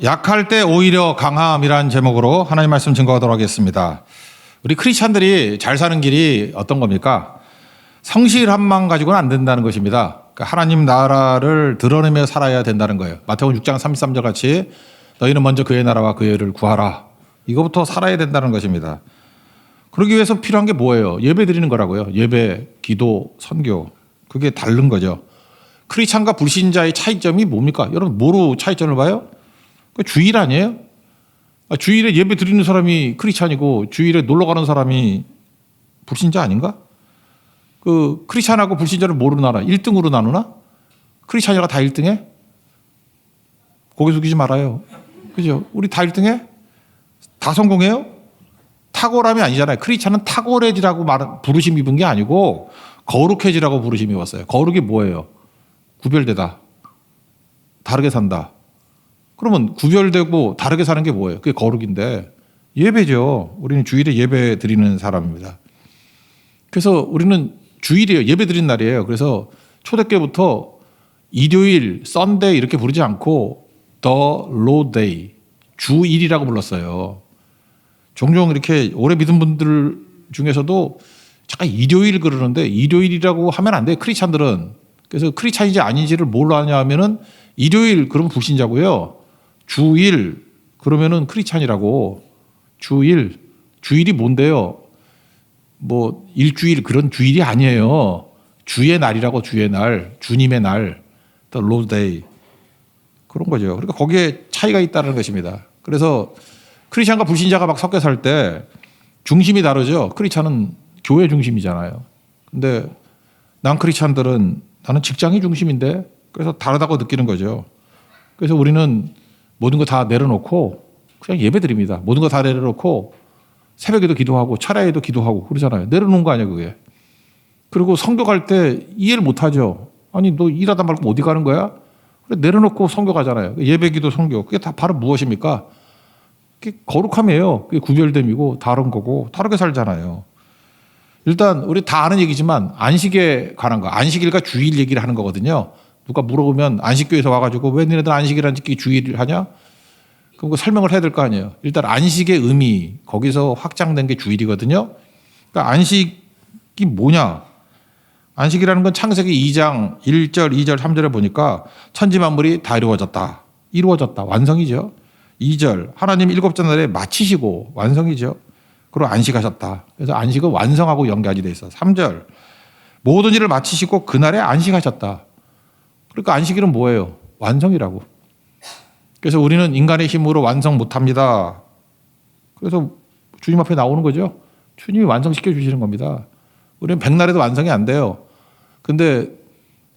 약할 때 오히려 강함이란 제목으로 하나님 말씀 증거하도록 하겠습니다. 우리 크리스찬들이 잘 사는 길이 어떤 겁니까? 성실함만 가지고는 안 된다는 것입니다. 그러니까 하나님 나라를 드러내며 살아야 된다는 거예요. 마태복음 6장 33절 같이 너희는 먼저 그의 나라와 그의 의를 구하라. 이거부터 살아야 된다는 것입니다. 그러기 위해서 필요한 게 뭐예요? 예배 드리는 거라고요. 예배, 기도, 선교. 그게 다른 거죠. 크리스찬과 불신자의 차이점이 뭡니까? 여러분 뭐로 차이점을 봐요? 주일 아니에요? 주일에 예배 드리는 사람이 크리스찬이고 주일에 놀러 가는 사람이 불신자 아닌가? 그 크리스찬하고 불신자를 뭐로 나눠? 1등으로 나누나? 크리스찬이가 다 1등해? 고개 숙이지 말아요. 그죠? 우리 다 1등해? 다 성공해요? 탁월함이 아니잖아요. 크리스찬은 탁월해지라고 부르심 입은 게 아니고 거룩해지라고 부르심 입었어요. 거룩이 뭐예요? 구별되다. 다르게 산다. 그러면 구별되고 다르게 사는 게 뭐예요? 그게 거룩인데 예배죠. 우리는 주일에 예배 드리는 사람입니다. 그래서 우리는 주일이에요. 예배 드리는 날이에요. 그래서 초대교부터 일요일, 썬데이 이렇게 부르지 않고 The Lord Day, 주일이라고 불렀어요. 종종 이렇게 오래 믿은 분들 중에서도 잠깐 일요일 그러는데 일요일이라고 하면 안 돼요. 크리스찬들은. 그래서 크리스찬인지 아닌지를 뭘로 하냐 하면은 일요일 그러면 불신자고요. 주일 그러면은 크리스찬이라고. 주일이 뭔데요? 뭐 일주일 그런 주일이 아니에요. 주의 날이라고. 주의 날, 주님의 날, The Lord Day 그런 거죠. 그러니까 거기에 차이가 있다는 것입니다. 그래서 크리스찬과 불신자가 막 섞여 살 때 중심이 다르죠. 크리스찬은 교회 중심이잖아요. 근데 난 크리스찬들은 나는 직장이 중심인데 그래서 다르다고 느끼는 거죠. 그래서 우리는 모든 거 다 내려놓고 그냥 예배 드립니다. 모든 거 다 내려놓고 새벽에도 기도하고 철야에도 기도하고 그러잖아요. 내려놓은 거 아니에요, 그게. 그리고 선교 갈 때 이해를 못 하죠. 아니, 너 일하다 말고 어디 가는 거야? 그래, 내려놓고 선교 가잖아요. 예배, 기도, 선교. 그게 다 바로 무엇입니까? 그게 거룩함이에요. 그게 구별됨이고 다른 거고 다르게 살잖아요. 일단 우리 다 아는 얘기지만 안식에 관한 거. 안식일과 주일 얘기를 하는 거거든요. 누가 물어보면 안식교에서 와가지고 왜 너네들 안식일 지키기 주일을 하냐? 그럼 그 설명을 해야 될 거 아니에요. 일단 안식의 의미 거기서 확장된 게 주일이거든요. 그러니까 안식이 뭐냐? 안식이라는 건 창세기 2장 1절, 2절, 3절에 보니까 천지 만물이 다 이루어졌다. 완성이죠. 2절 하나님 일곱째 날에 마치시고 완성이죠. 그리고 안식하셨다. 그래서 안식은 완성하고 연결이 돼 있어. 3절 모든 일을 마치시고 그날에 안식하셨다. 그러니까 안식일은 뭐예요? 완성이라고. 그래서 우리는 인간의 힘으로 완성 못합니다. 그래서 주님 앞에 나오는 거죠. 주님이 완성시켜 주시는 겁니다. 우리는 백날에도 완성이 안 돼요. 근데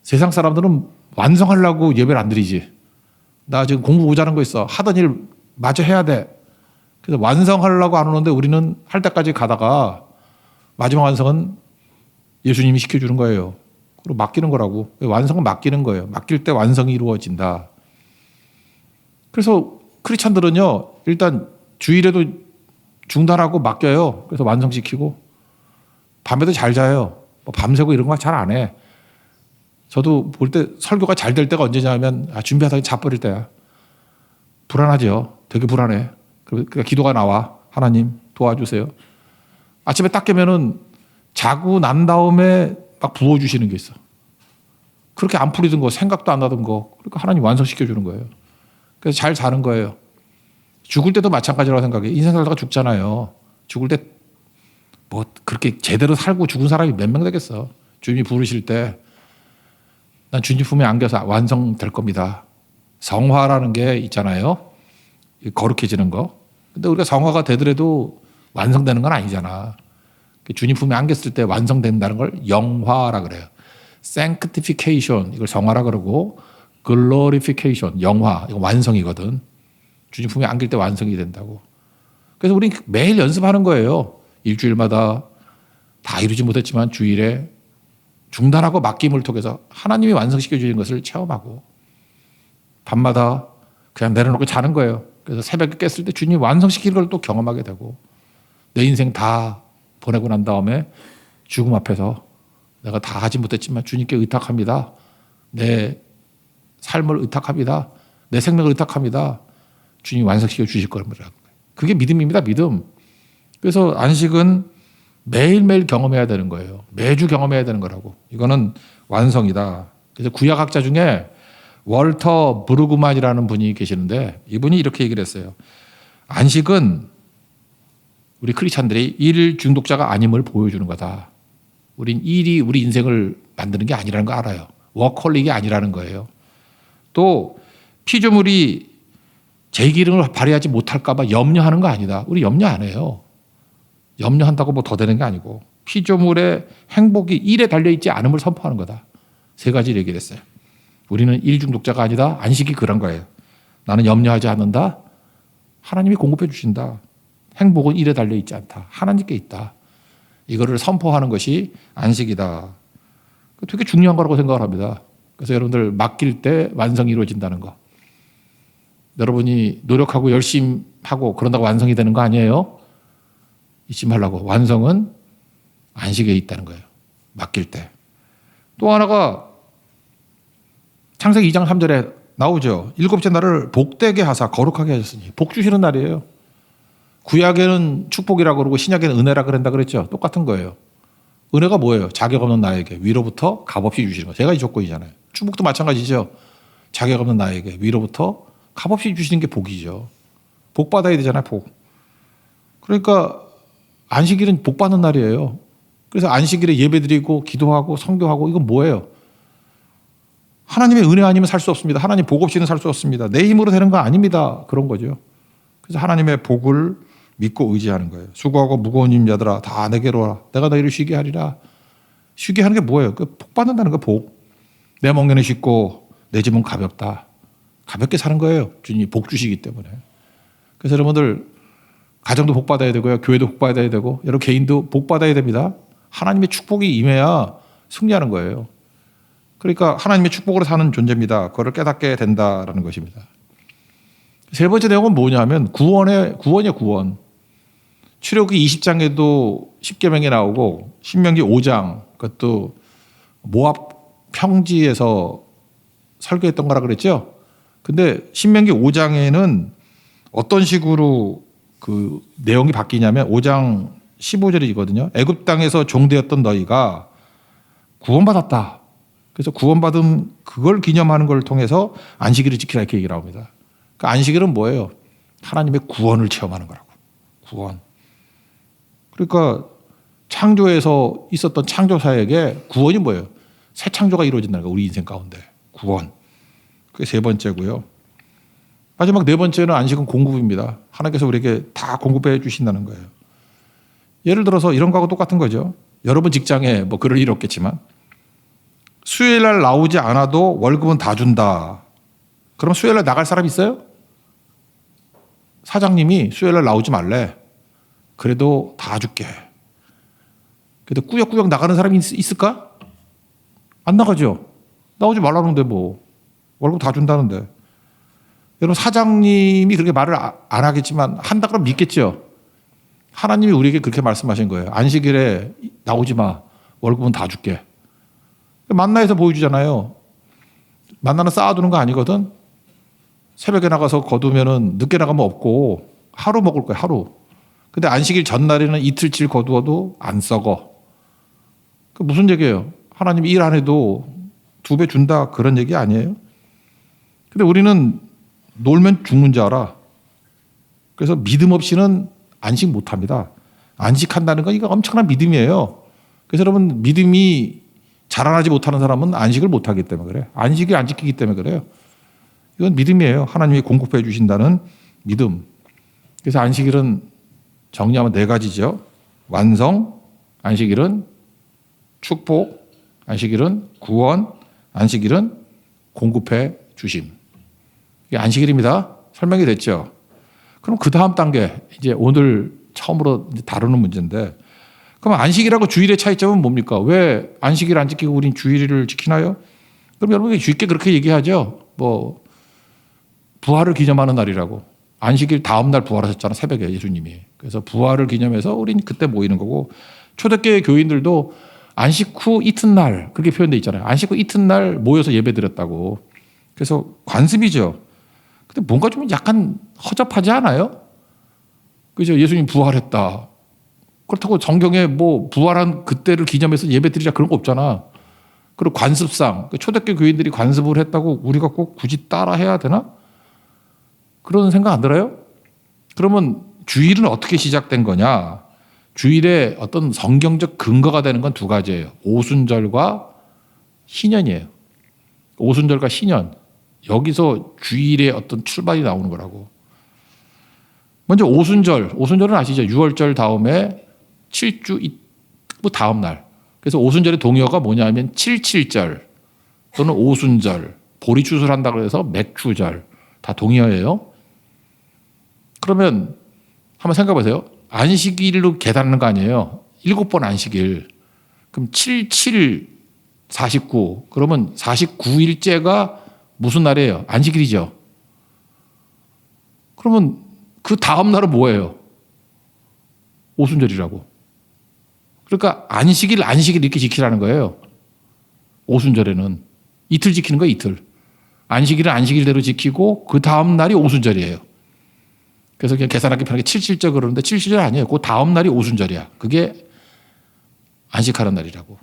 세상 사람들은 완성하려고 예배를 안 드리지. 나 지금 공부 모자란 거 있어. 하던 일 마저 해야 돼. 그래서 완성하려고 안 오는데 우리는 할 때까지 가다가 마지막 완성은 예수님이 시켜주는 거예요. 그리고 맡기는 거라고. 완성은 맡기는 거예요. 맡길 때 완성이 이루어진다. 그래서 크리스찬들은요, 일단 주일에도 중단하고 맡겨요. 그래서 완성시키고 밤에도 잘 자요. 뭐 밤새고 이런 거 잘 안 해. 저도 볼 때 설교가 잘 될 때가 언제냐면 준비하다가 자버릴 때야. 불안하죠. 되게 불안해. 그러니까 기도가 나와. 하나님 도와주세요. 아침에 딱 깨면은 자고 난 다음에 막 부어주시는 게 있어. 그렇게 안 풀리던 거, 생각도 안 나던 거. 그러니까 하나님 완성시켜주는 거예요. 그래서 잘 자는 거예요. 죽을 때도 마찬가지라고 생각해. 인생 살다가 죽잖아요. 죽을 때 뭐 그렇게 제대로 살고 죽은 사람이 몇 명 되겠어. 주님이 부르실 때 난 주님 품에 안겨서 완성될 겁니다. 성화라는 게 있잖아요. 거룩해지는 거. 근데 우리가 성화가 되더라도 완성되는 건 아니잖아. 주님 품에 안겼을 때 완성된다는 걸 영화라 그래요. sanctification 이걸 성화라 그러고 glorification 영화 이거 완성이거든. 주님 품에 안길 때 완성이 된다고. 그래서 우리는 매일 연습하는 거예요. 일주일마다 다 이루지 못했지만 주일에 중단하고 맡김을 통해서 하나님이 완성시켜 주신 것을 체험하고 밤마다 그냥 내려놓고 자는 거예요. 그래서 새벽에 깼을 때 주님이 완성시키는 걸 또 경험하게 되고 내 인생 다 보내고 난 다음에 죽음 앞에서 내가 다 하지 못했지만 주님께 의탁합니다. 내 삶을 의탁합니다. 내 생명을 의탁합니다. 주님이 완성시켜 주실 겁니다. 그게 믿음입니다. 믿음. 그래서 안식은 매일매일 경험해야 되는 거예요. 매주 경험해야 되는 거라고. 이거는 완성이다. 그래서 구약학자 중에 월터 브루그만이라는 분이 계시는데 이분이 이렇게 얘기를 했어요. 안식은 우리 크리스찬들이 일 중독자가 아님을 보여주는 거다. 우린 일이 우리 인생을 만드는 게 아니라는 거 알아요. 워커홀릭이 아니라는 거예요. 또 피조물이 제 기능을 발휘하지 못할까 봐 염려하는 거 아니다. 우리 염려 안 해요. 염려한다고 뭐 더 되는 게 아니고 피조물의 행복이 일에 달려있지 않음을 선포하는 거다. 세 가지를 얘기를 했어요. 우리는 일 중독자가 아니다. 안식이 그런 거예요. 나는 염려하지 않는다. 하나님이 공급해 주신다. 행복은 일에 달려있지 않다. 하나님께 있다. 이거를 선포하는 것이 안식이다. 되게 중요한 거라고 생각을 합니다. 그래서 여러분들 맡길 때 완성이 이루어진다는 거. 여러분이 노력하고 열심히 하고 그런다고 완성이 되는 거 아니에요? 잊지 말라고. 완성은 안식에 있다는 거예요. 맡길 때. 또 하나가 창세기 2장 3절에 나오죠. 일곱째 날을 복되게 하사 거룩하게 하셨으니. 복 주시는 날이에요. 구약에는 축복이라고 그러고 신약에는 은혜라 그런다 그랬죠. 똑같은 거예요. 은혜가 뭐예요? 자격 없는 나에게 위로부터 값없이 주시는 거. 제가 이 조건이잖아요. 축복도 마찬가지죠. 자격 없는 나에게 위로부터 값없이 주시는 게 복이죠. 복 받아야 되잖아요. 복. 그러니까 안식일은 복 받는 날이에요. 그래서 안식일에 예배드리고 기도하고 선교하고 이건 뭐예요? 하나님의 은혜 아니면 살 수 없습니다. 하나님 복 없이는 살 수 없습니다. 내 힘으로 되는 거 아닙니다. 그런 거죠. 그래서 하나님의 복을 믿고 의지하는 거예요. 수고하고 무거운 짐자들아 다 내게로 와라. 내가 너희를 쉬게 하리라. 쉬게 하는 게 뭐예요? 그 복 받는다는 거 복. 내 멍에는 쉽고 내 짐은 가볍다. 가볍게 사는 거예요. 주님이 복 주시기 때문에. 그래서 여러분들 가정도 복 받아야 되고요. 교회도 복 받아야 되고 여러 개인도 복 받아야 됩니다. 하나님의 축복이 임해야 승리하는 거예요. 그러니까 하나님의 축복으로 사는 존재입니다. 그걸 깨닫게 된다라는 것입니다. 세 번째 내용은 뭐냐면 구원이에요. 구원. 출애굽기 20장에도 십계명이 나오고 신명기 5장 그것도 모압 평지에서 설교했던 거라 그랬죠. 근데 신명기 5장에는 어떤 식으로 그 내용이 바뀌냐면 5장 15절이거든요. 애굽 땅에서 종되었던 너희가 구원받았다. 그래서 구원받은 그걸 기념하는 걸 통해서 안식일을 지키라 이렇게 얘기를 합니다. 그 안식일은 뭐예요? 하나님의 구원을 체험하는 거라고. 구원. 그러니까 창조에서 있었던 창조사에게 구원이 뭐예요? 새 창조가 이루어진다는 거 우리 인생 가운데. 구원. 그게 세 번째고요. 마지막 네 번째는 안식은 공급입니다. 하나님께서 우리에게 다 공급해 주신다는 거예요. 예를 들어서 이런 거하고 똑같은 거죠. 여러분 직장에 뭐 그럴 일 없겠지만 수요일 날 나오지 않아도 월급은 다 준다. 그럼 수요일 날 나갈 사람 있어요? 사장님이 수요일 날 나오지 말래. 그래도 다 줄게. 그래도 꾸역꾸역 나가는 사람이 있을까? 안 나가죠. 나오지 말라는데 뭐 월급 다 준다는데. 여러분 사장님이 그렇게 말을 안 하겠지만 한다 그러면 믿겠죠. 하나님이 우리에게 그렇게 말씀하신 거예요. 안식일에 나오지 마. 월급은 다 줄게. 만나에서 보여주잖아요. 만나는 쌓아두는 거 아니거든. 새벽에 나가서 거두면은 늦게 나가면 없고 하루 먹을 거야. 하루. 근데 안식일 전날에는 이틀치 거두어도 안 썩어. 그 무슨 얘기예요? 하나님이 일 안 해도 2배 준다 그런 얘기 아니에요? 근데 우리는 놀면 죽는 줄 알아. 그래서 믿음 없이는 안식 못합니다. 안식한다는 건 이거 엄청난 믿음이에요. 그래서 여러분 믿음이 자라나지 못하는 사람은 안식을 못하기 때문에 그래요. 안식을 안 지키기 때문에 그래요. 이건 믿음이에요. 하나님이 공급해 주신다는 믿음. 그래서 안식일은 정리하면 4가지죠. 완성, 안식일은 축복, 안식일은 구원, 안식일은 공급해 주심. 이게 안식일입니다. 설명이 됐죠. 그럼 그 다음 단계, 이제 오늘 처음으로 다루는 문제인데, 그럼 안식일하고 주일의 차이점은 뭡니까? 왜 안식일 안 지키고 우린 주일을 지키나요? 그럼 여러분이 쉽게 그렇게 얘기하죠. 뭐 부활을 기념하는 날이라고. 안식일 다음 날 부활하셨잖아요. 새벽에 예수님이. 그래서 부활을 기념해서 우린 그때 모이는 거고, 초대교회 교인들도 안식 후 이튿날 그렇게 표현되어 있잖아요. 안식 후 이튿날 모여서 예배 드렸다고. 그래서 관습이죠. 근데 뭔가 좀 약간 허접하지 않아요? 그죠? 예수님 부활했다. 그렇다고 성경에 뭐 부활한 그때를 기념해서 예배 드리자 그런 거 없잖아. 그리고 관습상 초대교 교인들이 관습을 했다고 우리가 꼭 굳이 따라 해야 되나? 그런 생각 안 들어요? 그러면 주일은 어떻게 시작된 거냐? 주일의 어떤 성경적 근거가 되는 건 두 가지예요. 오순절과 희년이에요. 오순절과 희년. 여기서 주일의 어떤 출발이 나오는 거라고. 먼저 오순절. 오순절은 아시죠? 6월절 다음에 7주 뭐 다음 날. 그래서 오순절의 동의어가 뭐냐면 77절 또는 오순절. 보리 추수한다고 해서 맥추절. 다 동의어예요. 그러면 한번 생각해 보세요. 안식일로 계산하는 거 아니에요. 7번 안식일. 그럼 7, 7, 49. 그러면 49일째가 무슨 날이에요? 안식일이죠. 그러면 그 다음 날은 뭐예요? 오순절이라고. 그러니까 안식일 이렇게 지키라는 거예요. 오순절에는. 이틀 지키는 거예요, 이틀. 안식일은 안식일대로 지키고 그 다음 날이 오순절이에요. 그래서 그냥 계산하기 편하게 77절 그러는데 77절 아니에요. 그 다음 날이 오순절이야. 그게 안식하는 날이라고.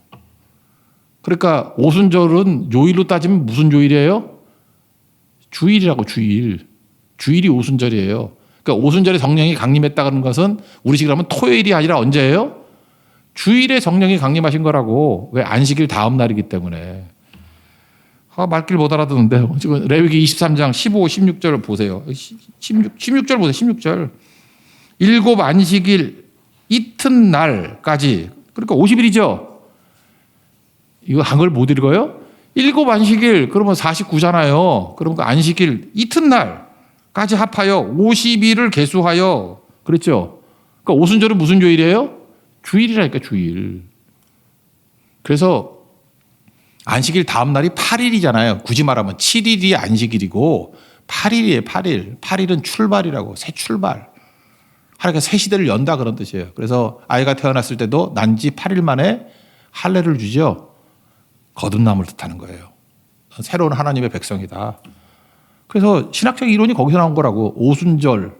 그러니까 오순절은 요일로 따지면 무슨 요일이에요? 주일이라고, 주일. 주일이 오순절이에요. 그러니까 오순절에 성령이 강림했다는 것은 우리식으로 하면 토요일이 아니라 언제예요? 주일에 성령이 강림하신 거라고. 왜? 안식일 다음 날이기 때문에. 말길 못 알아듣는데 지금 레위기 23장 15, 16절을 보세요. 16절 보세요. 16절. 7 안식일 이튿날까지. 그러니까 50일이죠. 이거 한글 못 읽어요? 7 안식일 그러면 49잖아요. 그러면 그 안식일 이튿날까지 합하여 50일을 계수하여. 그랬죠. 그러니까 오순절은 무슨 요일이에요? 주일이라니까, 주일. 그래서 안식일 다음 날이 8일이잖아요. 굳이 말하면 7일이 안식일이고 8일이에요. 8일. 8일은 출발이라고. 새 출발. 하나님께 새 시대를 연다 그런 뜻이에요. 그래서 아이가 태어났을 때도 난지 8일 만에 할례를 주죠. 거듭남을 뜻하는 거예요. 새로운 하나님의 백성이다. 그래서 신학적 이론이 거기서 나온 거라고. 오순절.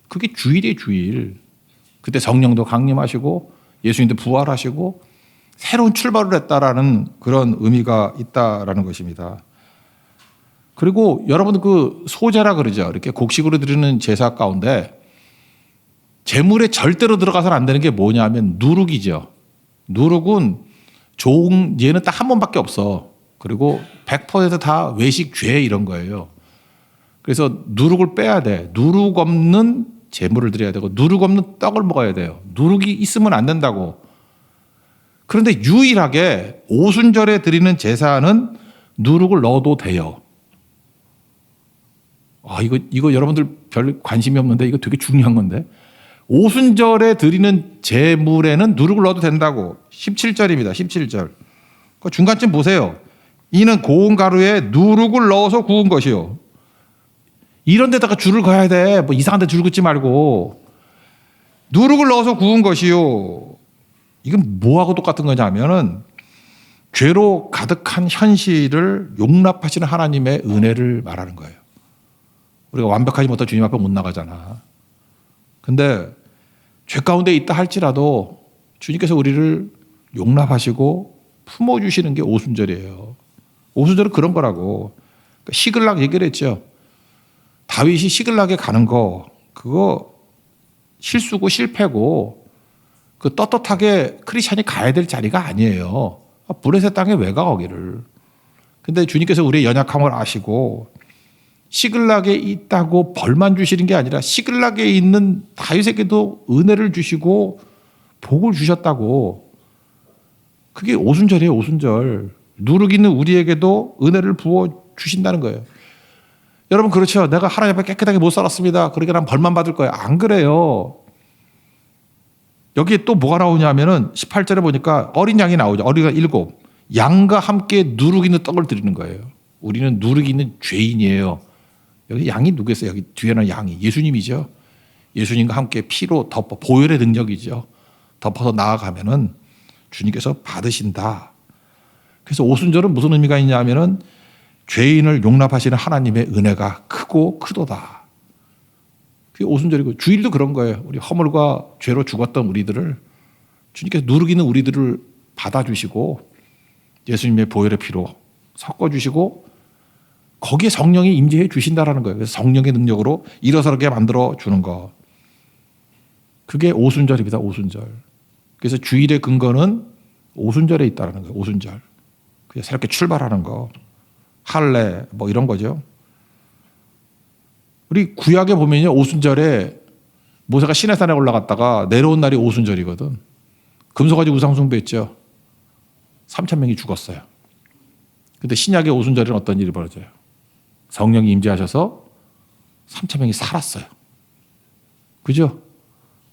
그게 주일이에요, 주일. 그때 성령도 강림하시고 예수님도 부활하시고 새로운 출발을 했다라는 그런 의미가 있다라는 것입니다. 그리고 여러분 그 소제라 그러죠. 이렇게 곡식으로 드리는 제사 가운데 제물에 절대로 들어가서는 안 되는 게 뭐냐면 누룩이죠. 누룩은 얘는 딱 한 번밖에 없어. 그리고 100%다 외식 죄 이런 거예요. 그래서 누룩을 빼야 돼. 누룩 없는 제물을 드려야 되고 누룩 없는 떡을 먹어야 돼요. 누룩이 있으면 안 된다고. 그런데 유일하게 오순절에 드리는 제사는 누룩을 넣어도 돼요. 이거 여러분들 별 관심이 없는데 이거 되게 중요한 건데. 오순절에 드리는 제물에는 누룩을 넣어도 된다고. 17절입니다. 17절. 그 중간쯤 보세요. 이는 고운 가루에 누룩을 넣어서 구운 것이요. 이런 데다가 줄을 그어야 돼. 뭐 이상한 데 줄 긋지 말고. 누룩을 넣어서 구운 것이요. 이건 뭐하고 똑같은 거냐면은 죄로 가득한 현실을 용납하시는 하나님의 은혜를 말하는 거예요. 우리가 완벽하지 못한 주님 앞에 못 나가잖아. 근데 죄 가운데 있다 할지라도 주님께서 우리를 용납하시고 품어주시는 게 오순절이에요. 오순절은 그런 거라고. 그러니까 시글락 얘기를 했죠. 다윗이 시글락에 가는 거 그거 실수고 실패고 그 떳떳하게 크리스찬이 가야 될 자리가 아니에요. 브레셋 땅에 왜 가 거기를. 근데 주님께서 우리의 연약함을 아시고 시글락에 있다고 벌만 주시는 게 아니라 시글락에 있는 다윗에게도 은혜를 주시고 복을 주셨다고. 그게 오순절이에요. 오순절. 누룩 있는 우리에게도 은혜를 부어 주신다는 거예요. 여러분 그렇죠. 내가 하나님 앞에 깨끗하게 못 살았습니다. 그러니까 난 벌만 받을 거예요. 안 그래요. 여기에 또 뭐가 나오냐면은 18절에 보니까 어린 양이 나오죠. 어린이가 7. 양과 함께 누룩 있는 떡을 드리는 거예요. 우리는 누룩 있는 죄인이에요. 여기 양이 누구겠어요? 여기 뒤에는 양이 예수님이죠. 예수님과 함께 피로 덮어 보혈의 능력이죠. 덮어서 나아가면은 주님께서 받으신다. 그래서 오순절은 무슨 의미가 있냐면은 죄인을 용납하시는 하나님의 은혜가 크고 크도다. 그게 오순절이고, 주일도 그런 거예요. 우리 허물과 죄로 죽었던 우리들을 주님께서 누르기는 우리들을 받아주시고 예수님의 보혈의 피로 섞어주시고 거기에 성령이 임재해 주신다라는 거예요. 그래서 성령의 능력으로 일어서게 만들어 주는 거. 그게 오순절입니다. 오순절. 그래서 주일의 근거는 오순절에 있다는 거예요. 오순절. 그래서 새롭게 출발하는 거. 할례 뭐 이런 거죠. 우리 구약에 보면요. 오순절에 모세가 시내산에 올라갔다가 내려온 날이 오순절이거든. 금속 가지고 우상 숭배했죠. 3,000명이 죽었어요. 근데 신약의 오순절에는 어떤 일이 벌어져요? 성령이 임재하셔서 3,000명이 살았어요. 그죠?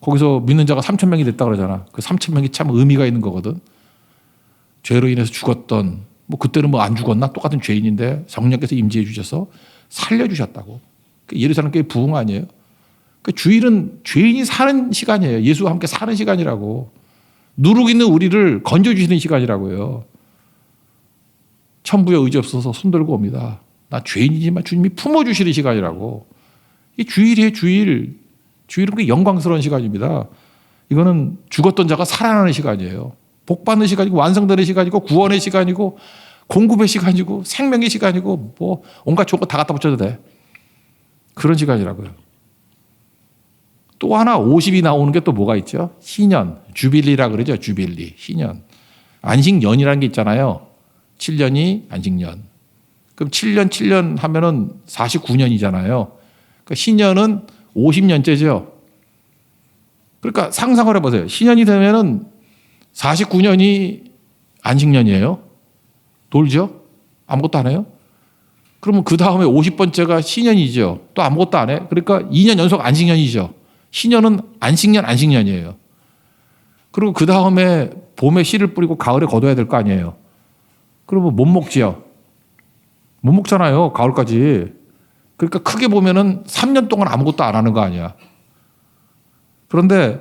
거기서 믿는 자가 3,000명이 됐다 그러잖아. 그 3,000명이 참 의미가 있는 거거든. 죄로 인해서 죽었던, 뭐 그때는 뭐 안 죽었나? 똑같은 죄인인데 성령께서 임재해 주셔서 살려주셨다고. 예루살렘 교회 부흥 아니에요? 주일은 죄인이 사는 시간이에요. 예수와 함께 사는 시간이라고. 누룩 있는 우리를 건져주시는 시간이라고요. 천부에 의지 없어서 손들고 옵니다. 나 죄인이지만 주님이 품어주시는 시간이라고. 이 주일이에요, 주일. 주일은 그 영광스러운 시간입니다. 이거는 죽었던 자가 살아나는 시간이에요. 복받는 시간이고 완성되는 시간이고 구원의 시간이고 공급의 시간이고 생명의 시간이고 뭐 온갖 좋은 거 다 갖다 붙여도 돼. 그런 시간이라고요. 또 하나 50이 나오는 게 또 뭐가 있죠? 희년, 주빌리라 그러죠. 주빌리, 희년. 안식년이라는 게 있잖아요. 7년이 안식년. 그럼 7년 하면은 49년이잖아요. 그러니까 희년은 50년째죠. 그러니까 상상을 해보세요. 희년이 되면은 49년이 안식년이에요. 돌죠? 아무것도 안 해요? 그러면 그 다음에 50번째가 신년이죠. 또 아무것도 안 해. 그러니까 2년 연속 안식년이죠. 신년은 안식년이에요. 그리고 그 다음에 봄에 씨를 뿌리고 가을에 거둬야 될 거 아니에요. 그러면 못 먹지요. 못 먹잖아요. 가을까지. 그러니까 크게 보면은 3년 동안 아무것도 안 하는 거 아니야. 그런데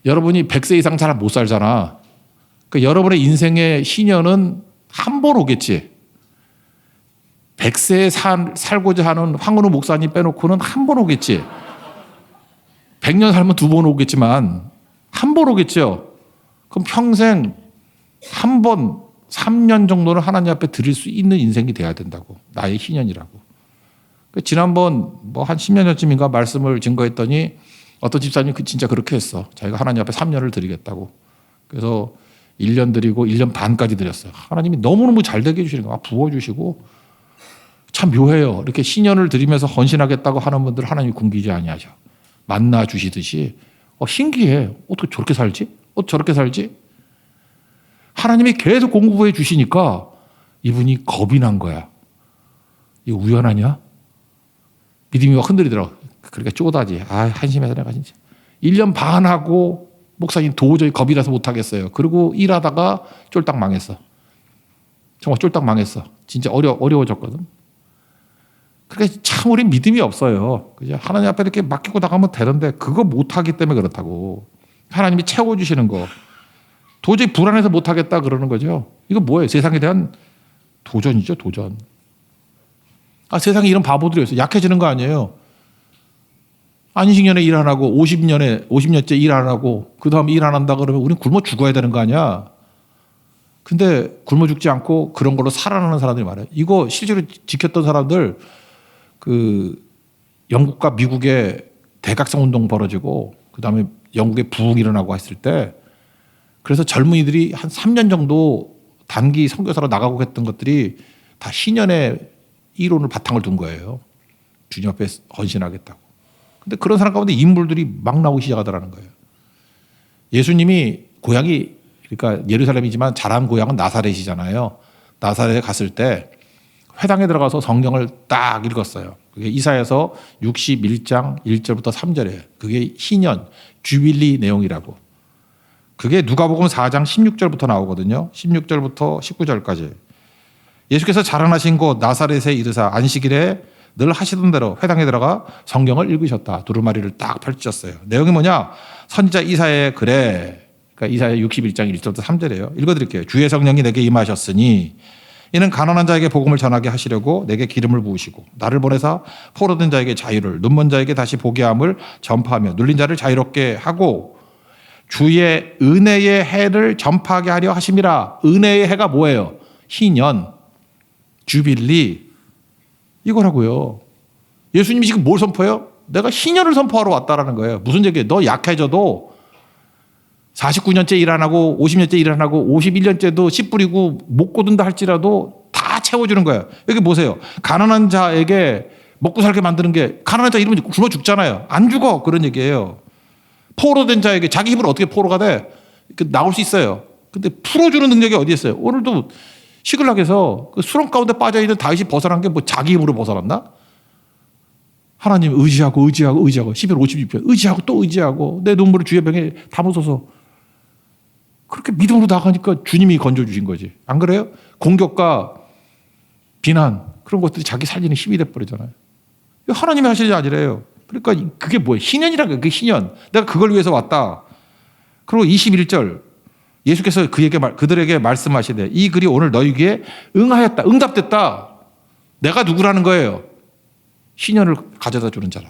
여러분이 100세 이상 잘 못 살잖아. 그러니까 여러분의 인생의 희년은 한 번 오겠지. 100세에 살고자 하는 황은우 목사님 빼놓고는 한 번 오겠지. 100년 살면 2번 오겠지만 한 번 오겠죠. 그럼 평생 한 번 3년 정도는 하나님 앞에 드릴 수 있는 인생이 돼야 된다고. 나의 희년이라고. 지난번 뭐 한 10년 전쯤인가 말씀을 증거했더니 어떤 집사님이 진짜 그렇게 했어. 자기가 하나님 앞에 3년을 드리겠다고. 그래서 1년 드리고 1년 반까지 드렸어요. 하나님이 너무너무 잘 되게 해주시는 거야. 부어주시고. 참 묘해요. 이렇게 신년을 드리면서 헌신하겠다고 하는 분들 하나님이 굶기지 아니하죠. 만나 주시듯이. 신기해. 어떻게 저렇게 살지? 저렇게 살지? 하나님이 계속 공급해 주시니까 이분이 겁이 난 거야. 이거 우연하냐? 믿음이 막 흔들리더라고. 그러니까 쪼다지. 한심해서 내가 진짜. 1년 반 하고 목사님 도저히 겁이 나서 못하겠어요. 그리고 일하다가 쫄딱 망했어. 정말 쫄딱 망했어. 진짜 어려워졌거든. 그러니까 참 우리 믿음이 없어요. 그죠? 하나님 앞에 이렇게 맡기고 나가면 되는데 그거 못하기 때문에 그렇다고. 하나님이 채워주시는 거. 도저히 불안해서 못하겠다 그러는 거죠. 이거 뭐예요? 세상에 대한 도전이죠, 도전. 세상에 이런 바보들이 있어요. 약해지는 거 아니에요. 안식년에 일 안 하고 50년째 일 안 하고 그 다음에 일 안 한다 그러면 우린 굶어 죽어야 되는 거 아니야. 근데 굶어 죽지 않고 그런 걸로 살아나는 사람들이 많아요. 이거 실제로 지켰던 사람들 그 영국과 미국의 대각성 운동 벌어지고 그 다음에 영국의 부흥이 일어나고 했을 때 그래서 젊은이들이 한 3년 정도 단기 선교사로 나가고 했던 것들이 다 신년의 이론을 바탕을 둔 거예요. 주님 앞에 헌신하겠다고. 근데 그런 사람 가운데 인물들이 막 나오기 시작하더라는 거예요. 예수님이 고향이 그러니까 예루살렘이지만 자란 고향은 나사렛이잖아요. 나사렛에 갔을 때 회당에 들어가서 성경을 딱 읽었어요. 그게 이사야서 61장 1절부터 3절이에요. 그게 희년, 주빌리 내용이라고. 그게 누가복음 4장 16절부터 나오거든요. 16절부터 19절까지. 예수께서 자라나신 곳 나사렛에 이르사 안식일에 늘 하시던 대로 회당에 들어가 성경을 읽으셨다. 두루마리를 딱 펼쳤어요. 내용이 뭐냐? 선지자 이사야의 글에 그러니까 이사야 61장 1절부터 3절이에요. 읽어드릴게요. 주의 성령이 내게 임하셨으니 이는 가난한 자에게 복음을 전하게 하시려고 내게 기름을 부으시고 나를 보내사 포로된 자에게 자유를 눈먼 자에게 다시 보게 함을 전파하며 눌린 자를 자유롭게 하고 주의 은혜의 해를 전파하게 하려 하심이라. 은혜의 해가 뭐예요? 희년, 주빌리 이거라고요. 예수님이 지금 뭘 선포해요? 내가 희년을 선포하러 왔다라는 거예요. 무슨 얘기예요? 너 약해져도 49년째 일 안 하고 50년째 일 안 하고 51년째도 씨 뿌리고 못 거둔다 할지라도 다 채워주는 거예요. 여기 보세요. 가난한 자에게 먹고 살게 만드는 게, 가난한 자 이러면 굶어 죽잖아요. 안 죽어. 그런 얘기예요. 포로된 자에게, 자기 힘으로 어떻게 포로가 돼? 나올 수 있어요. 근데 풀어주는 능력이 어디 있어요? 오늘도 시글락에서 그 수렁 가운데 빠져있는 다윗이 벗어난 게 뭐 자기 힘으로 벗어났나? 하나님 의지하고 11월 56편 의지하고 또 의지하고 내 눈물을 주의 병에 담으소서. 그렇게 믿음으로 나가니까 주님이 건져주신 거지. 안 그래요? 공격과 비난 그런 것들이 자기 살리는 힘이 돼버리잖아요. 하나님이 하실 일 아니래요. 그러니까 그게 뭐예요? 희년이라는 거예요. 그게 희년. 내가 그걸 위해서 왔다. 그리고 21절 예수께서 그들에게 말씀하시되 이 글이 오늘 너희에게 응하였다. 응답됐다. 내가 누구라는 거예요? 희년을 가져다 주는 자라.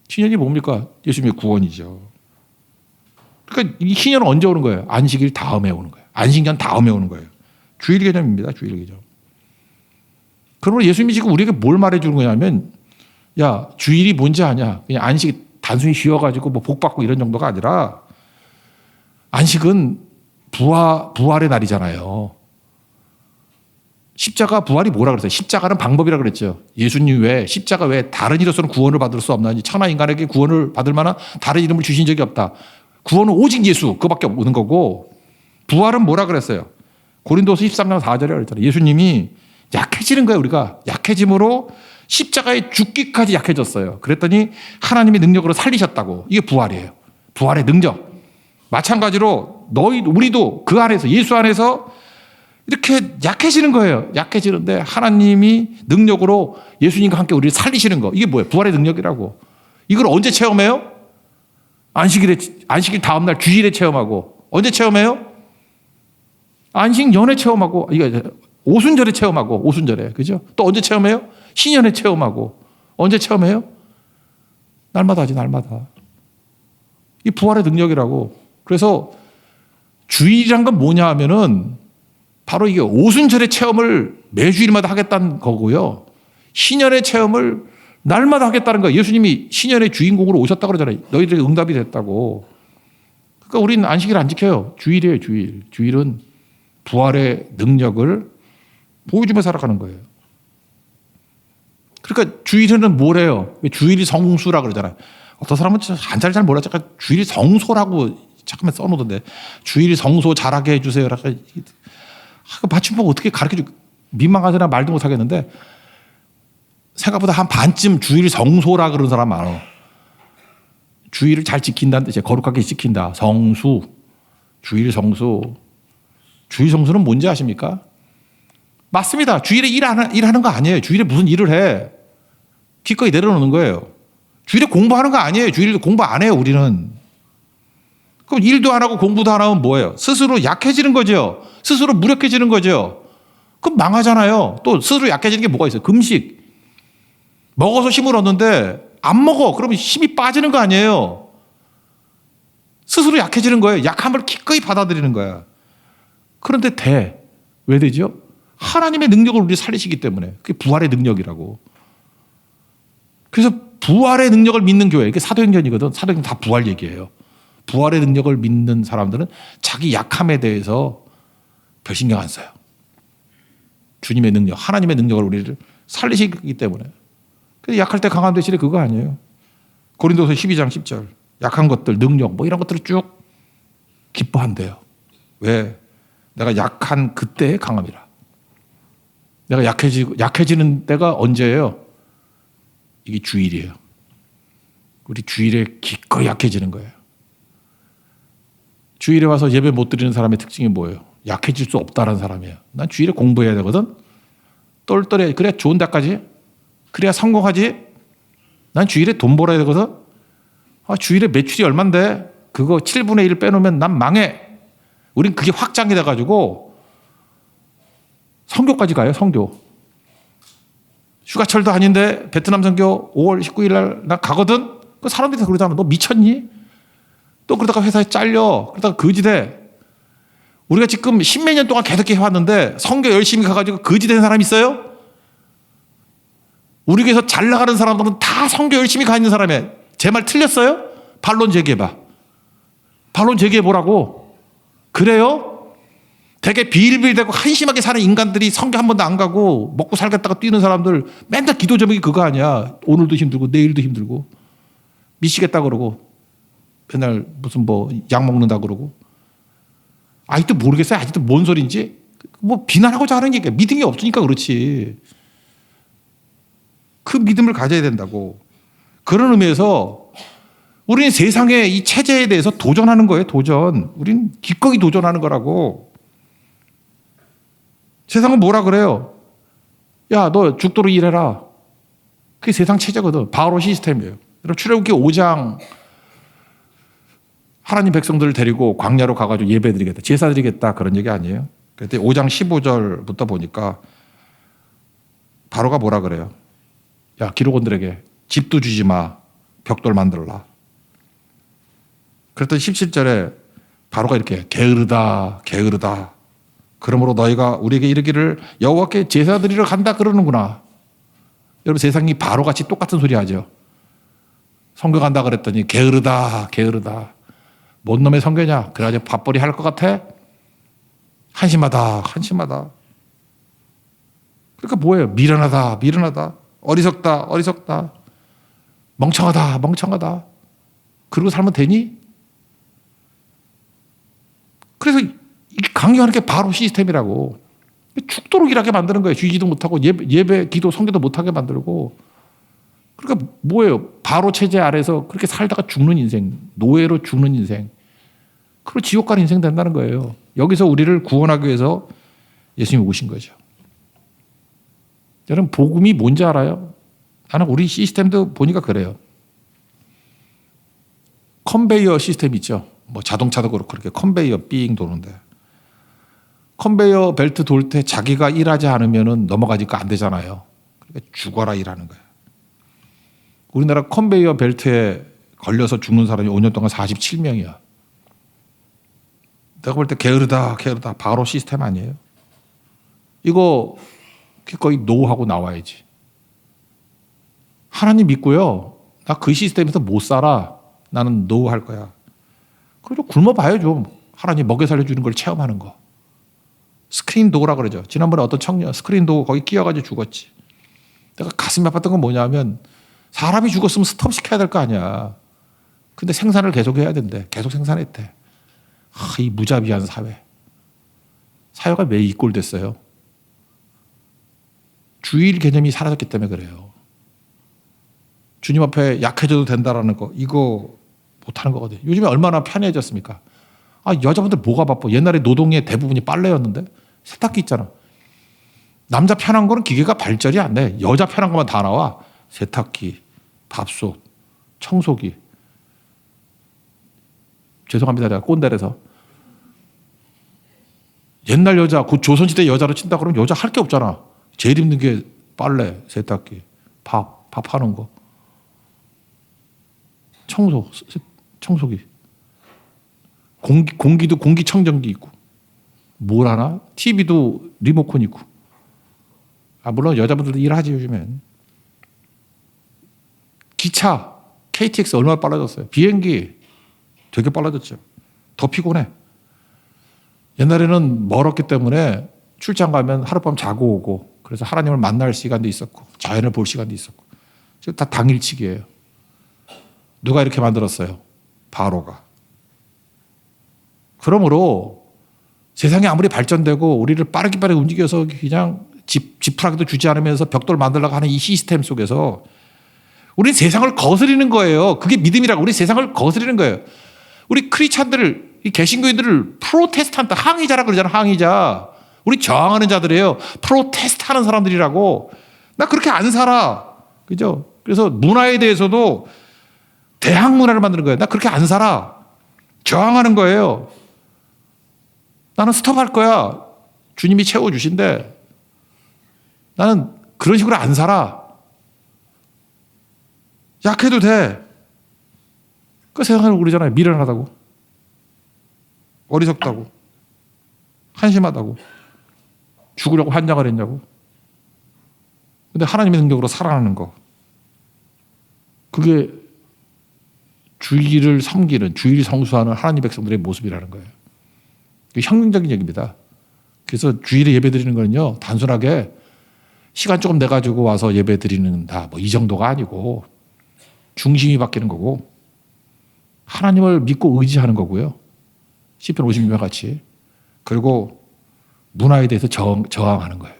희년이 뭡니까? 예수님의 구원이죠. 그러니까 이 희년은 언제 오는 거예요? 안식일 다음에 오는 거예요. 안식년 다음에 오는 거예요. 주일 개념입니다. 주일 개념. 그러므로 예수님이 지금 우리에게 뭘 말해주는 거냐면, 야, 주일이 뭔지 아냐? 그냥 안식이 단순히 쉬어가지고 뭐 복 받고 이런 정도가 아니라, 안식은 부활의 날이잖아요. 십자가 부활이 뭐라 그랬어요? 십자가는 방법이라 그랬죠. 예수님 외에, 십자가 외에 다른 이로서는 구원을 받을 수 없나니 천하 인간에게 구원을 받을 만한 다른 이름을 주신 적이 없다. 구원은 오직 예수, 그거밖에 없는 거고, 부활은 뭐라 그랬어요? 고린도서 13장 4절에 그랬잖아요. 예수님이 약해지는 거예요. 우리가 약해짐으로 십자가에 죽기까지 약해졌어요. 그랬더니 하나님의 능력으로 살리셨다고. 이게 부활이에요. 부활의 능력. 마찬가지로 우리도 그 안에서, 예수 안에서 이렇게 약해지는 거예요. 약해지는데 하나님이 능력으로 예수님과 함께 우리를 살리시는 거. 이게 뭐예요? 부활의 능력이라고. 이걸 언제 체험해요? 안식일 다음날 주일에 체험하고. 언제 체험해요? 안식년에 체험하고. 이거 오순절에 체험하고. 오순절에. 그죠? 또 언제 체험해요? 신년에 체험하고. 언제 체험해요? 날마다 하지, 날마다. 이 부활의 능력이라고. 그래서 주일이란 건 뭐냐 하면은 바로 이게 오순절의 체험을 매주일마다 하겠다는 거고요. 신년의 체험을 날마다 하겠다는 거예요. 예수님이 신년의 주인공으로 오셨다고 그러잖아요. 너희들에게 응답이 됐다고. 그러니까 우리는 안식일 안 지켜요. 주일이에요, 주일. 주일은 부활의 능력을 보여주며 살아가는 거예요. 그러니까 주일에는 뭐래요? 주일이 성수라 그러잖아요. 어떤 사람은 한자를 잘 몰라. 잠깐 주일이 성소라고 잠깐만 써놓던데. 주일이 성소 잘하게 해주세요. 맞춤법 어떻게 가르쳐주고 민망하잖아. 말도 못하겠는데 생각보다 한 반쯤 주일 성소라 그러는 사람 많아. 주일을 잘 지킨다는 뜻이에요. 거룩하게 지킨다. 성수. 주일 성수. 주일 성수는 뭔지 아십니까? 맞습니다. 주일에 일하는 거 아니에요. 주일에 무슨 일을 해. 기꺼이 내려놓는 거예요. 주일에 공부하는 거 아니에요. 주일에 공부 안 해요. 우리는. 그럼 일도 안 하고 공부도 안 하면 뭐예요? 스스로 약해지는 거죠. 스스로 무력해지는 거죠. 그럼 망하잖아요. 또 스스로 약해지는 게 뭐가 있어요? 금식. 먹어서 힘을 얻는데 안 먹어. 그러면 힘이 빠지는 거 아니에요. 스스로 약해지는 거예요. 약함을 기꺼이 받아들이는 거야. 그런데 왜 되죠? 하나님의 능력을 우리 살리시기 때문에. 그게 부활의 능력이라고. 그래서 부활의 능력을 믿는 교회. 이게 사도행전이거든. 사도행전 다 부활 얘기예요. 부활의 능력을 믿는 사람들은 자기 약함에 대해서 별 신경 안 써요. 주님의 능력, 하나님의 능력을 우리를 살리시기 때문에. 그래서 약할 때 강한 대신에 그거 아니에요. 고린도서 12장 10절. 약한 것들, 능력, 뭐 이런 것들을 쭉 기뻐한대요. 왜? 내가 약한 그때의 강함이라. 내가 약해지는 때가 언제예요? 이게 주일이에요. 우리 주일에 기꺼이 약해지는 거예요. 주일에 와서 예배 못 드리는 사람의 특징이 뭐예요? 약해질 수 없다는 사람이에요. 난 주일에 공부해야 되거든. 똘똘해. 그래야 좋은 데까지. 그래야 성공하지. 난 주일에 돈 벌어야 되거든. 주일에 매출이 얼만데 그거 7분의 1 빼놓으면 난 망해. 우린 그게 확장이 돼가지고 선교까지 가요, 선교. 휴가철도 아닌데 베트남 선교 5월 19일 날 나 가거든? 그 사람들이 다 그러잖아. 너 미쳤니? 또 그러다가 회사에 잘려. 그러다가 거지돼. 우리가 지금 십몇 년 동안 계속 해왔는데 선교 열심히 가가지고 거지된 사람 있어요? 우리 교회에서 잘 나가는 사람들은 다 선교 열심히 가 있는 사람이에요. 제 말 틀렸어요? 반론 제기해봐. 반론 제기해보라고. 그래요? 되게 비일비일대고 한심하게 사는 인간들이 선교 한 번도 안 가고 먹고 살겠다가 뛰는 사람들 맨날 기도 제목이 그거 아니야. 오늘도 힘들고 내일도 힘들고 미치겠다 그러고 맨날 무슨 뭐 약 먹는다 그러고 아직도 모르겠어요. 아직도 뭔 소린지. 뭐 비난하고자 하는 얘기야. 믿음이 없으니까 그렇지. 그 믿음을 가져야 된다고. 그런 의미에서 우리는 세상의 이 체제에 대해서 도전하는 거예요. 도전. 우리는 기꺼이 도전하는 거라고. 세상은 뭐라 그래요? 야, 너 죽도록 일해라. 그게 세상 체제거든. 바로 시스템이에요. 여러분 출애굽기 5장 하나님 백성들을 데리고 광야로 가가지고 예배드리겠다. 제사 드리겠다. 그런 얘기 아니에요. 그때 5장 15절부터 보니까 바로가 뭐라 그래요? 야, 기록원들에게 집도 주지 마. 벽돌 만들라. 그랬더니 17절에 바로가 이렇게 게으르다. 게으르다. 그러므로 너희가 우리에게 이르기를 여호와께 제사 드리러 간다 그러는구나. 여러분 세상이 바로같이 똑같은 소리 하죠. 선교 간다 그랬더니 게으르다. 게으르다. 뭔 놈의 선교냐. 그래가지고 밥벌이 할 것 같아? 한심하다. 한심하다. 그러니까 뭐예요? 미련하다. 미련하다. 어리석다. 어리석다. 멍청하다. 멍청하다. 그러고 살면 되니? 그래서 강요하는 게 바로 시스템이라고. 죽도록 일하게 만드는 거예요. 쉬지도 못하고 예배, 기도, 성교도 못하게 만들고. 그러니까 뭐예요? 바로 체제 아래서 그렇게 살다가 죽는 인생, 노예로 죽는 인생. 그리고 지옥 가는 인생 된다는 거예요. 여기서 우리를 구원하기 위해서 예수님이 오신 거죠. 여러분 복음이 뭔지 알아요? 나는 우리 시스템도 보니까 그래요. 컨베이어 시스템 있죠. 뭐 자동차도 그렇고 그렇게 컨베이어 삥 도는데 컨베이어 벨트 돌 때 자기가 일하지 않으면 넘어가니까 안 되잖아요. 그러니까 죽어라 일하는 거예요. 우리나라 컨베이어 벨트에 걸려서 죽는 사람이 5년 동안 47명이야. 내가 볼 때 게으르다 게으르다 바로 시스템 아니에요? 이거 거의 노하고 나와야지. 하나님 믿고요. 나 그 시스템에서 못 살아. 나는 노 할 거야. 그래도 굶어봐요 좀. 하나님 먹여 살려주는 걸 체험하는 거. 스크린 도어라 그러죠. 지난번에 어떤 청년 스크린 도어 거기 끼어가지고 죽었지. 내가 가슴이 아팠던 건 뭐냐면 사람이 죽었으면 스톱시켜야 될 거 아니야. 근데 생산을 계속 해야 된대. 계속 생산했대. 이 무자비한 사회. 사회가 왜 이 꼴 됐어요? 주일 개념이 사라졌기 때문에 그래요. 주님 앞에 약해져도 된다라는 거 이거 못하는 거거든요. 요즘에 얼마나 편해졌습니까? 여자분들 뭐가 바빠. 옛날에 노동의 대부분이 빨래였는데 세탁기 있잖아. 남자 편한 거는 기계가 발전이 안 돼. 여자 편한 것만 다 나와. 세탁기, 밥솥, 청소기. 죄송합니다. 제가 꼰대라서. 옛날 여자, 곧 조선시대 여자로 친다 그러면 여자 할 게 없잖아. 제일 힘든 게 빨래, 세탁기, 밥하는 거. 청소기. 공기도 공기청정기 있고. 뭘 하나? TV도 리모컨 있고. 물론 여자분들도 일하지 요즘엔. 기차, KTX 얼마나 빨라졌어요. 비행기 되게 빨라졌죠. 더 피곤해. 옛날에는 멀었기 때문에 출장 가면 하룻밤 자고 오고 그래서 하나님을 만날 시간도 있었고 자연을 볼 시간도 있었고 지금 다 당일치기예요. 누가 이렇게 만들었어요? 바로가. 그러므로 세상이 아무리 발전되고 우리를 빠르게 움직여서 그냥 지푸라기도 주지 않으면서 벽돌 만들려고 하는 이 시스템 속에서 우리는 세상을 거스리는 거예요. 그게 믿음이라고. 우리 세상을 거스리는 거예요. 우리 크리스찬들을, 이 개신교인들을 프로테스탄트, 항의자라고 그러잖아. 항의자. 우리 저항하는 자들이에요. 프로테스트 하는 사람들이라고. 나 그렇게 안 살아. 그죠? 그래서 문화에 대해서도 대항 문화를 만드는 거예요. 나 그렇게 안 살아. 저항하는 거예요. 나는 스톱할 거야. 주님이 채워주신대. 나는 그런 식으로 안 살아. 약해도 돼. 그 세상을 그러잖아요. 미련하다고, 어리석다고, 한심하다고, 죽으려고 환장을 했냐고. 근데 하나님의 능력으로 살아나는 거, 그게 주의를 섬기는, 주의를 성수하는 하나님 백성들의 모습이라는 거예요. 이게 혁명적인 얘기입니다. 그래서 주일에 예배 드리는 거는요, 단순하게 시간 조금 내가지고 와서 예배 드리는다, 뭐 이 정도가 아니고, 중심이 바뀌는 거고, 하나님을 믿고 의지하는 거고요. 시편 56편 같이. 그리고 문화에 대해서 저항하는 거예요.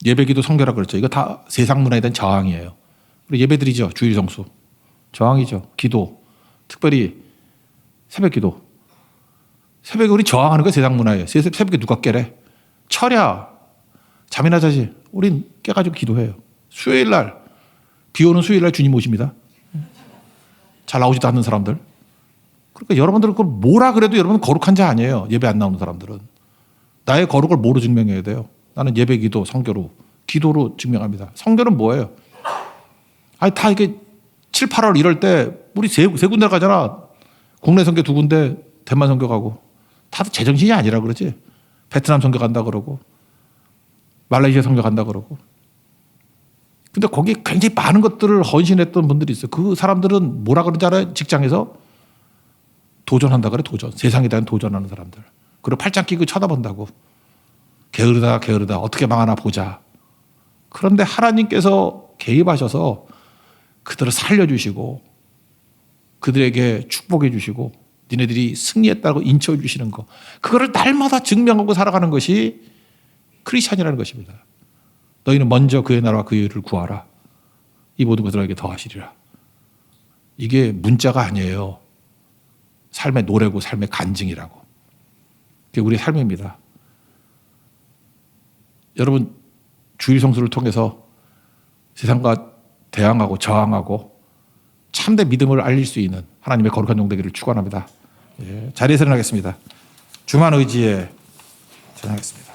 예배기도 성결하 그랬죠. 이거 다 세상 문화에 대한 저항이에요. 우리 예배 드리죠. 주일 성수. 저항이죠. 기도. 특별히 새벽 기도. 새벽에 우리 저항하는 거 세상 문화예요. 새벽에 누가 깨래? 철야. 잠이나 자지. 우린 깨가지고 기도해요. 수요일 날, 비 오는 수요일 날 주님 오십니다. 잘 나오지도 않는 사람들. 그러니까 여러분들은 그걸 뭐라 그래도 여러분은 거룩한 자 아니에요. 예배 안 나오는 사람들은. 나의 거룩을 뭐로 증명해야 돼요? 나는 예배 기도, 성교로, 기도로 증명합니다. 성교는 뭐예요? 아니, 다 이게 7, 8월 이럴 때 우리 세 군데 가잖아. 국내 선교 2군데, 대만 선교 가고. 다들 제정신이 아니라 그러지. 베트남 선교 간다 그러고, 말레이시아 선교 간다 그러고. 근데 거기에 굉장히 많은 것들을 헌신했던 분들이 있어요. 그 사람들은 뭐라 그러지 알아요? 직장에서 도전한다 그래, 도전. 세상에 대한 도전하는 사람들. 그리고 팔짱 끼고 쳐다본다고. 게으르다. 어떻게 망하나 보자. 그런데 하나님께서 개입하셔서 그들을 살려주시고, 그들에게 축복해 주시고, 니네들이 승리했다고 인쳐해 주시는 거. 그거를 날마다 증명하고 살아가는 것이 크리스찬이라는 것입니다. 너희는 먼저 그의 나라와 그의 의를 구하라. 이 모든 것을 너에게 더하시리라. 이게 문자가 아니에요. 삶의 노래고 삶의 간증이라고. 그게 우리의 삶입니다. 여러분, 주일 성수를 통해서 세상과 대항하고 저항하고 참된 믿음을 알릴 수 있는 하나님의 거룩한 종 되기를 축원합니다. 예, 자리에서 일어나겠습니다. 주만 의지에 전하겠습니다.